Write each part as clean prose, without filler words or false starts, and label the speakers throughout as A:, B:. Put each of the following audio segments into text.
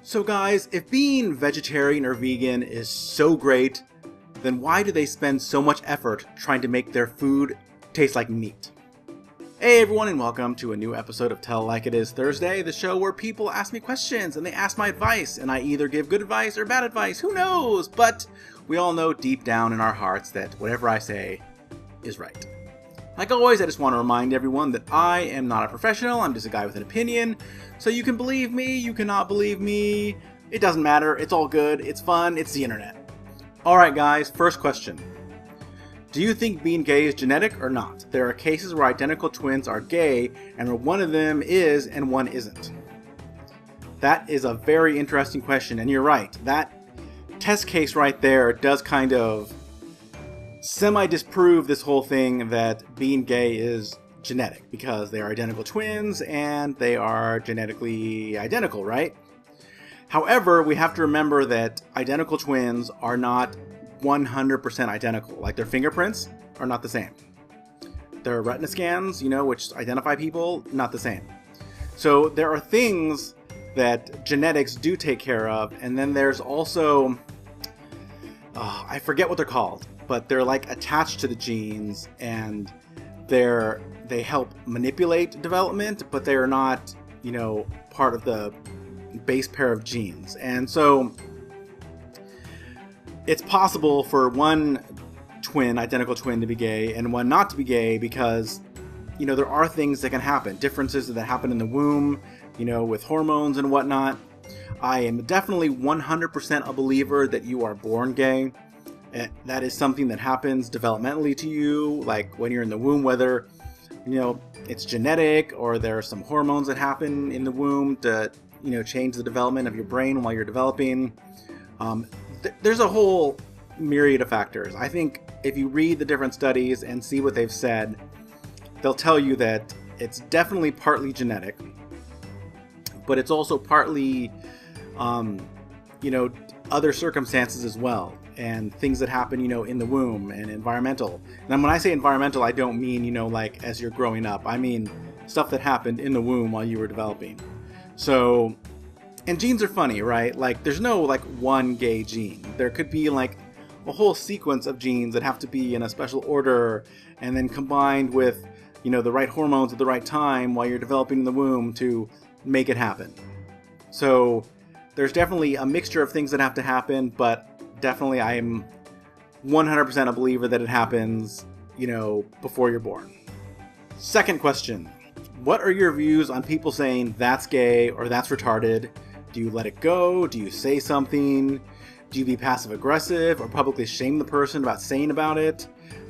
A: So guys, if being vegetarian or vegan is so great, then why do they spend so much effort trying to make their food taste like meat? Hey everyone, and welcome to a new episode of Tell Like It Is Thursday, the show where people ask me questions and they ask my advice, and I either give good advice or bad advice, who knows? But we all know deep down in our hearts that whatever I say is right. Like always, I just want to remind everyone that I am not a professional, I'm just a guy with an opinion, so you can believe me, you cannot believe me, it doesn't matter, it's all good, it's fun, it's the internet. Alright guys, first question. Do you think being gay is genetic or not? There are cases where identical twins are gay, and where one of them is and one isn't. That is a very interesting question, and you're right, that test case right there does kind of semi-disprove this whole thing that being gay is genetic, because they are identical twins and they are genetically identical, right? However, we have to remember that identical twins are not 100% identical. Like their fingerprints are not the same. Their retina scans, which identify people, not the same. So there are things that genetics do take care of, and then there's also, I forget what they're called, but they're like attached to the genes, and they help manipulate development, but they are not, part of the base pair of genes. And so it's possible for one identical twin to be gay and one not to be gay because, there are things that can happen, differences that happen in the womb, with hormones and whatnot. I am definitely 100% a believer that you are born gay. That is something that happens developmentally to you, like when you're in the womb, whether, it's genetic or there are some hormones that happen in the womb to, change the development of your brain while you're developing. There's a whole myriad of factors. I think if you read the different studies and see what they've said, they'll tell you that it's definitely partly genetic, but it's also partly, other circumstances as well, and things that happen, in the womb and environmental. And when I say environmental, I don't mean, like as you're growing up. I mean stuff that happened in the womb while you were developing. So, and genes are funny, right? Like there's no like one gay gene. There could be like a whole sequence of genes that have to be in a special order and then combined with, the right hormones at the right time while you're developing in the womb to make it happen. So there's definitely a mixture of things that have to happen, but definitely I am 100% a believer that it happens, before you're born. Second question. What are your views on people saying that's gay or that's retarded? Do you let it go? Do you say something? Do you be passive aggressive or publicly shame the person about saying about it?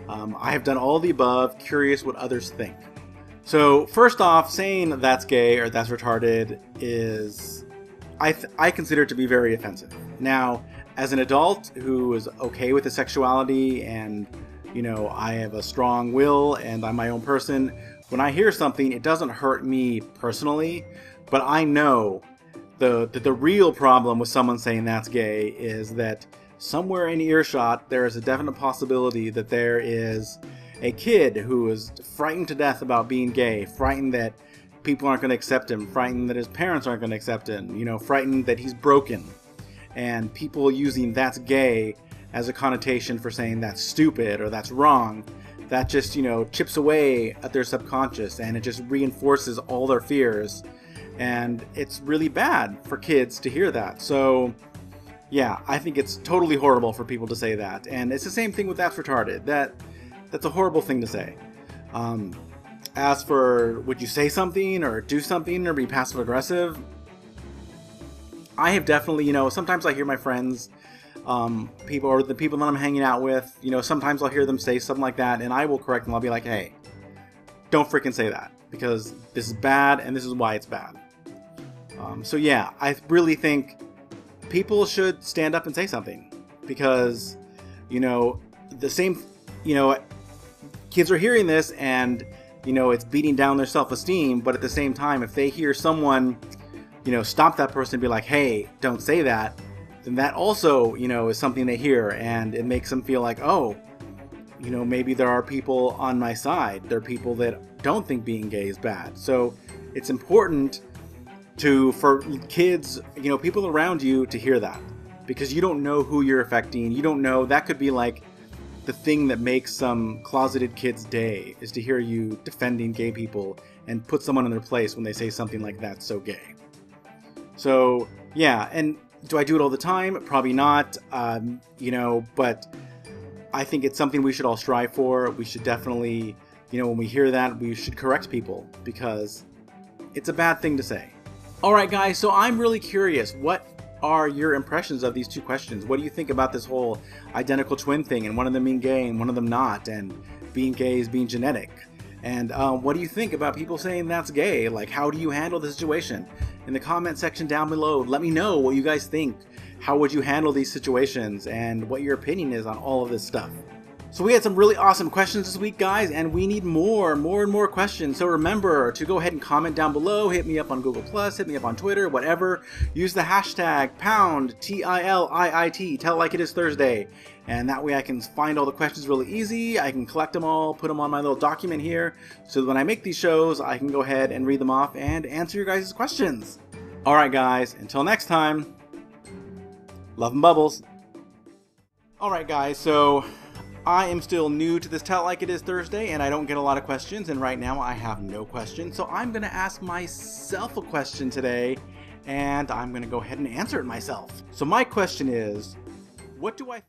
A: I have done all the above, curious what others think. So first off, saying that's gay or that's retarded is, I consider it to be very offensive. Now, as an adult who is okay with his sexuality and, I have a strong will and I'm my own person, when I hear something, it doesn't hurt me personally, but I know that the real problem with someone saying that's gay is that somewhere in earshot, there is a definite possibility that there is a kid who is frightened to death about being gay, frightened that people aren't going to accept him, frightened that his parents aren't going to accept him, frightened that he's broken. And people using that's gay as a connotation for saying that's stupid or that's wrong, that just, chips away at their subconscious and it just reinforces all their fears. And it's really bad for kids to hear that. So, yeah, I think it's totally horrible for people to say that. And it's the same thing with that's retarded. That's a horrible thing to say. As for would you say something or do something or be passive aggressive, I have definitely, sometimes I hear my friends, people or the people that I'm hanging out with, sometimes I'll hear them say something like that and I will correct them. I'll be like, hey, don't freaking say that because this is bad and this is why it's bad. So yeah, I really think people should stand up and say something because, the same, kids are hearing this and, it's beating down their self-esteem, but at the same time, if they hear someone, stop that person and be like, hey, don't say that, then that also, is something they hear and it makes them feel like, oh, maybe there are people on my side. There are people that don't think being gay is bad. So it's important for kids, you know, people around you to hear that, because you don't know who you're affecting. You don't know, that could be like the thing that makes some closeted kid's day, is to hear you defending gay people and put someone in their place when they say something like that's so gay. So yeah, and do I do it all the time? Probably not, you know, but I think it's something we should all strive for. We should definitely, you know, when we hear that, we should correct people, because it's a bad thing to say. Alright guys, so I'm really curious, what are your impressions of these two questions? What do you think about this whole identical twin thing, and one of them being gay and one of them not, and being gay is being genetic? And what do you think about people saying that's gay? Like, how do you handle the situation? In the comment section down below, let me know what you guys think. How would you handle these situations, and what your opinion is on all of this stuff. So we had some really awesome questions this week, guys, and we need more and more questions. So remember to go ahead and comment down below, hit me up on Google+, hit me up on Twitter, whatever. Use the hashtag #TILIIT, Tell Like It Is Thursday. And that way I can find all the questions really easy. I can collect them all, put them on my little document here, so that when I make these shows, I can go ahead and read them off and answer your guys' questions. Alright guys, until next time, love and bubbles. Alright guys, so I am still new to this Tell Like It Is Thursday, and I don't get a lot of questions, and right now I have no questions, so I'm going to ask myself a question today, and I'm going to go ahead and answer it myself. So my question is, what do I